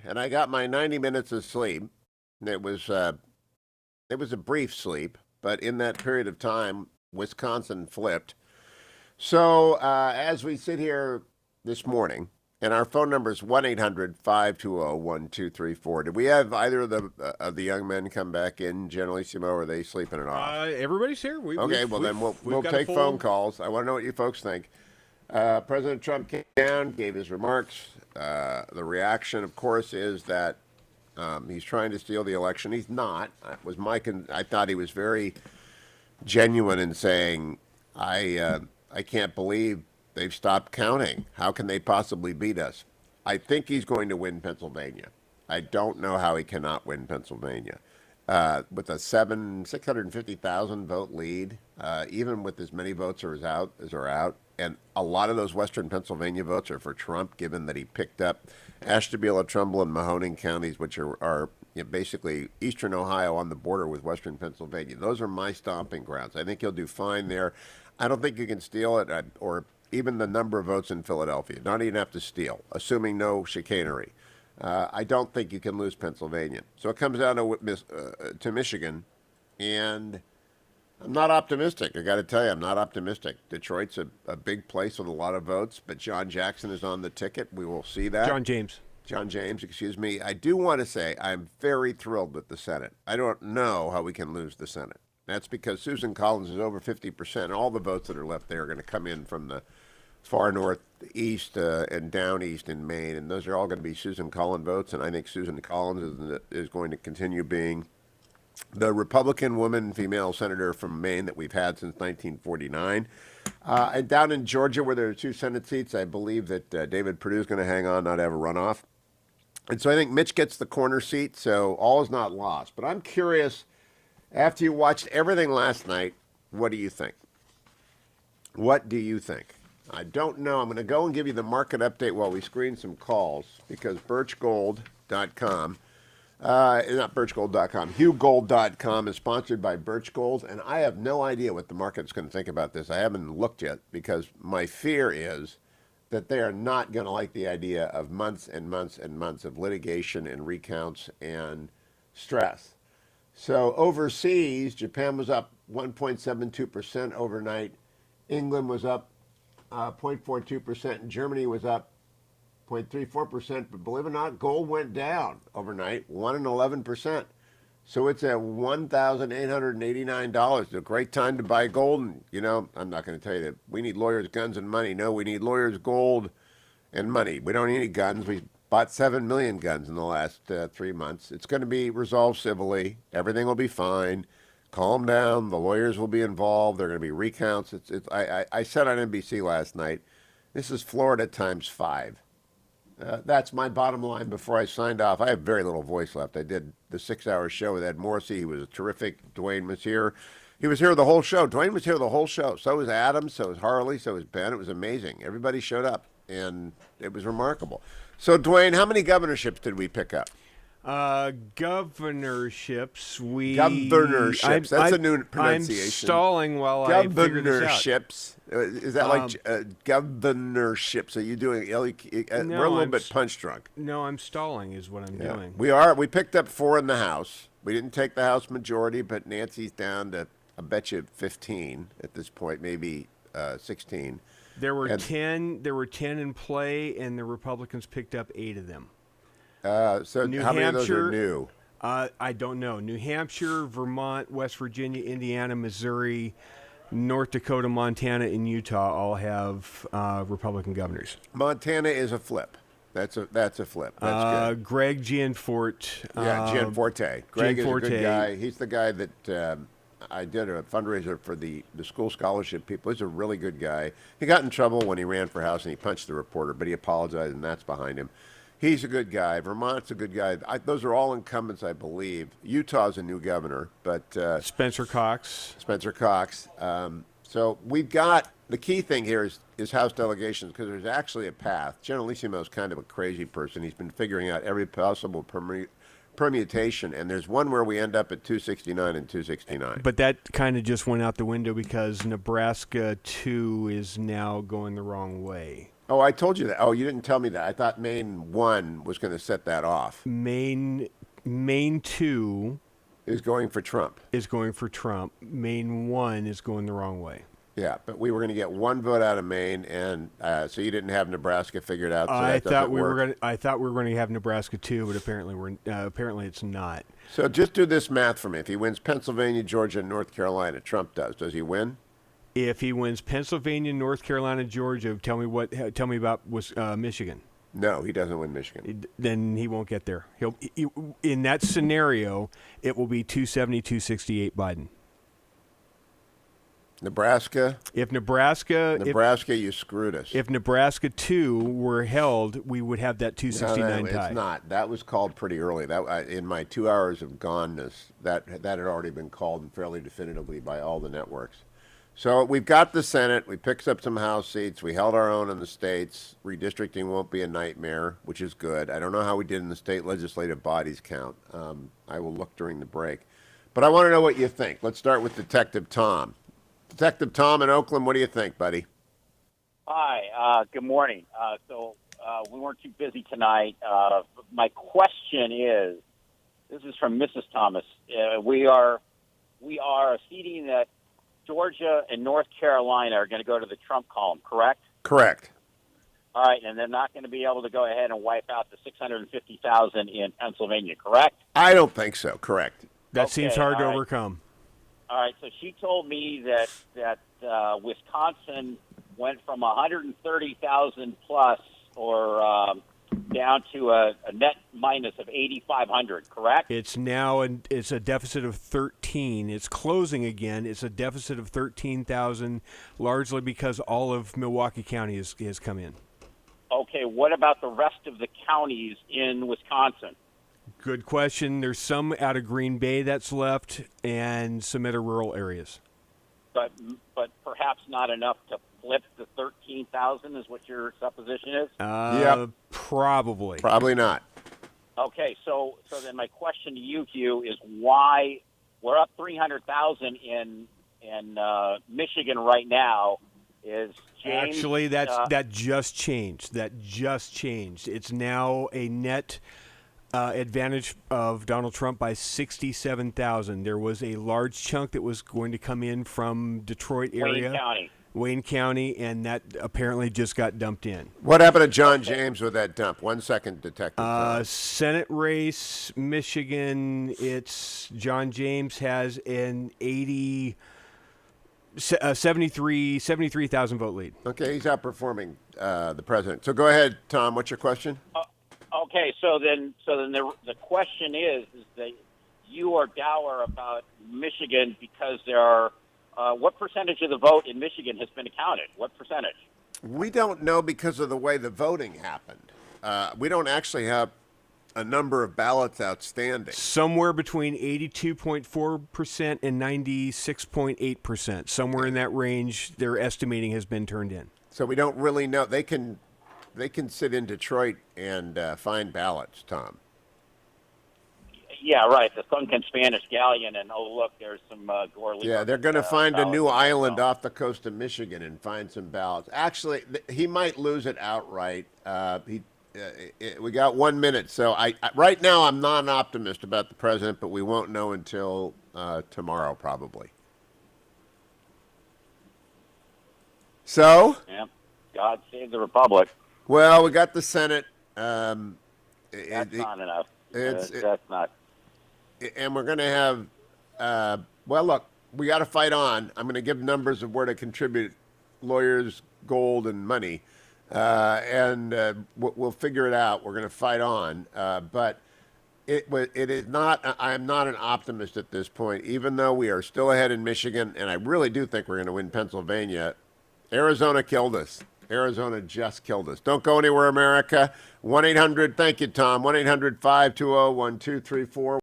and I got my 90 minutes of sleep. It was uh, it was a brief sleep, but in that period of time, Wisconsin flipped. So as we sit here this morning, and our phone number is 1-800-520-1234. Did we have either of the young men come back in, Generalissimo, or are they sleeping it off? Everybody's here. Okay, well then we'll got a take full. phone calls. I want to know what you folks think. President Trump came down, gave his remarks. The reaction, of course, is that he's trying to steal the election. He's not. I thought he was very genuine in saying, I can't believe they've stopped counting. How can they possibly beat us? I think he's going to win Pennsylvania. I don't know how he cannot win Pennsylvania. With a 650,000 vote lead, even with as many votes as are out, and a lot of those Western Pennsylvania votes are for Trump, given that he picked up Ashtabula, Trumbull, and Mahoning counties, which are basically eastern Ohio on the border with Western Pennsylvania. Those are my stomping grounds. I think he'll do fine there. I don't think you can steal it, or even the number of votes in Philadelphia. Not even have to steal, assuming no chicanery. I don't think you can lose Pennsylvania. So it comes down to Michigan, and I'm not optimistic. I got to tell you, I'm not optimistic. Detroit's a big place with a lot of votes, but John Jackson is on the ticket. We will see that. John James, excuse me. I do want to say I'm very thrilled with the Senate. I don't know how we can lose the Senate. That's because Susan Collins is over 50%. All the votes that are left there are going to come in from the far northeast and down east in Maine, and those are all going to be Susan Collins votes. And I think Susan Collins is going to continue being the Republican woman, female senator from Maine that we've had since 1949. And down in Georgia, where there are two Senate seats, I believe that David Perdue is going to hang on, not have a runoff. And so I think Mitch gets the corner seat, so all is not lost. But I'm curious, after you watched everything last night, what do you think? What do you think? I don't know. I'm going to go and give you the market update while we screen some calls, because birchgold.com, not birchgold.com, hughgold.com is sponsored by Birch Gold, and I have no idea what the market's going to think about this. I haven't looked yet, because my fear is that they are not going to like the idea of months and months and months of litigation and recounts and stress. So overseas, Japan was up 1.72% overnight. England was up 0.42%, and Germany was up 0.34%. But believe it or not, gold went down overnight, 1.11%. So it's at $1,889. It's a great time to buy gold. And, I'm not going to tell you that we need lawyers, guns, and money. No, we need lawyers, gold, and money. We don't need any guns. We bought 7 million guns in the last 3 months. It's going to be resolved civilly. Everything will be fine. Calm down. The lawyers will be involved. There are going to be recounts. I said on NBC last night, this is Florida times 5. That's my bottom line before I signed off. I have very little voice left. I did the 6-hour show with Ed Morrissey. He was terrific. Dwayne was here. He was here the whole show. Dwayne was here the whole show. So was Adam. So was Harley. So was Ben. It was amazing. Everybody showed up, and it was remarkable. So, Dwayne, how many governorships did we pick up? Governorships. That's a new pronunciation. I'm stalling while I figure this out. Governorships. Is that like governorships? Are you doing? No, we're a little bit punch drunk. No, I'm stalling is what I'm doing. We are. We picked up 4 in the House. We didn't take the House majority, but Nancy's down to, I bet you, 15 at this point, maybe 16. There were 10. There were 10 in play, and the Republicans picked up 8 of them. So how many of those are new? I don't know. New Hampshire, Vermont, West Virginia, Indiana, Missouri, North Dakota, Montana, and Utah all have Republican governors. Montana is a flip. That's a flip. That's good. Greg Gianforte. Gianforte. Greg is a good guy. He's the guy that I did a fundraiser for the school scholarship people. He's a really good guy. He got in trouble when he ran for House and he punched the reporter, but he apologized, and that's behind him. He's a good guy. Vermont's a good guy. Those are all incumbents, I believe. Utah's a new governor, but Spencer Cox. So we've got the key thing here is House delegations, because there's actually a path. Generalissimo is kind of a crazy person. He's been figuring out every possible permutation, and there's one where we end up at 269 and 269. But that kind of just went out the window because Nebraska 2 is now going the wrong way. Oh, I told you that. Oh, you didn't tell me that. I thought Maine 1 was going to set that off. Maine 2 Is going for Trump. is going for Trump. Maine 1 is going the wrong way. Yeah, but we were going to get 1 vote out of Maine, and so you didn't have Nebraska figured out. So I that thought doesn't we work. were going. I thought we were going to have Nebraska 2, but apparently it's not. So just do this math for me. If he wins Pennsylvania, Georgia, and North Carolina, Trump does he win? If he wins Pennsylvania, North Carolina, Georgia, tell me about Michigan. No, he doesn't win Michigan. Then he won't get there. In that scenario, it will be 270, 268 Biden. Nebraska, If Nebraska, you screwed us. if Nebraska 2 were held, we would have that 269 No, tie. it's not. That was called pretty early. That in my 2 hours of goneness, that had already been called and fairly definitively by all the networks. So we've got the Senate. We picked up some House seats. We held our own in the states. Redistricting won't be a nightmare, which is good. I don't know how we did in the state legislative bodies count. I will look during the break. But I want to know what you think. Let's start with Detective Tom. Detective Tom in Oakland, what do you think, buddy? Hi, good morning. We weren't too busy tonight. My question is, this is from Mrs. Thomas. We are seeding that Georgia and North Carolina are going to go to the Trump column, correct? Correct. All right, and they're not going to be able to go ahead and wipe out the 650,000 in Pennsylvania, correct? I don't think so. Correct. That seems Okay, hard to all right. overcome. All right, so she told me that Wisconsin went from 130,000 plus or down to a net minus of 8,500, correct? It's now it's a deficit of 13. It's closing again. It's a deficit of 13,000, largely because all of Milwaukee County has come in. Okay, what about the rest of the counties in Wisconsin? Good question. There's some out of Green Bay that's left, and some other rural areas. But perhaps not enough to flip the 13,000 is what your supposition is? Yep. Probably. Probably not. Okay, so then my question to you, Hugh, is why we're up 300,000 in Michigan right now? Is James Actually, that just changed. It's now a net advantage of Donald Trump by 67,000. There was a large chunk that was going to come in from Detroit area, Wayne County, and that apparently just got dumped in. What happened to John James with that dump? 1 second, Detective Tom. Senate race, Michigan. It's John James has an 73,000 vote lead. Okay, he's outperforming the president. So go ahead, Tom. What's your question? Okay, so then the question is that you are dour about Michigan because there are what percentage of the vote in Michigan has been accounted? What percentage? We don't know because of the way the voting happened. We don't actually have a number of ballots outstanding. Somewhere between 82.4% and 96.8%. Somewhere in that range, their estimating has been turned in. So we don't really know. They can sit in Detroit and find ballots, Tom. Yeah, right. The sunken Spanish galleon, and look, there's some Gore. Yeah, they're going to find a new ballots. island off the coast of Michigan and find some ballots. Actually, he might lose it outright. We got 1 minute, so right now I'm not an optimist about the president, but we won't know until tomorrow probably. So, Yeah, God save the Republic. well, we got the Senate. That's not enough. That's not. And we're going to have, well, look, we got to fight on. I'm going to give numbers of where to contribute lawyers, gold, and money. And we'll figure it out. We're going to fight on. But it is not, I am not an optimist at this point, even though we are still ahead in Michigan. And I really do think we're going to win Pennsylvania. Arizona killed us. Arizona just killed us. Don't go anywhere, America. 1-800, thank you, Tom. 1-800-520-1234.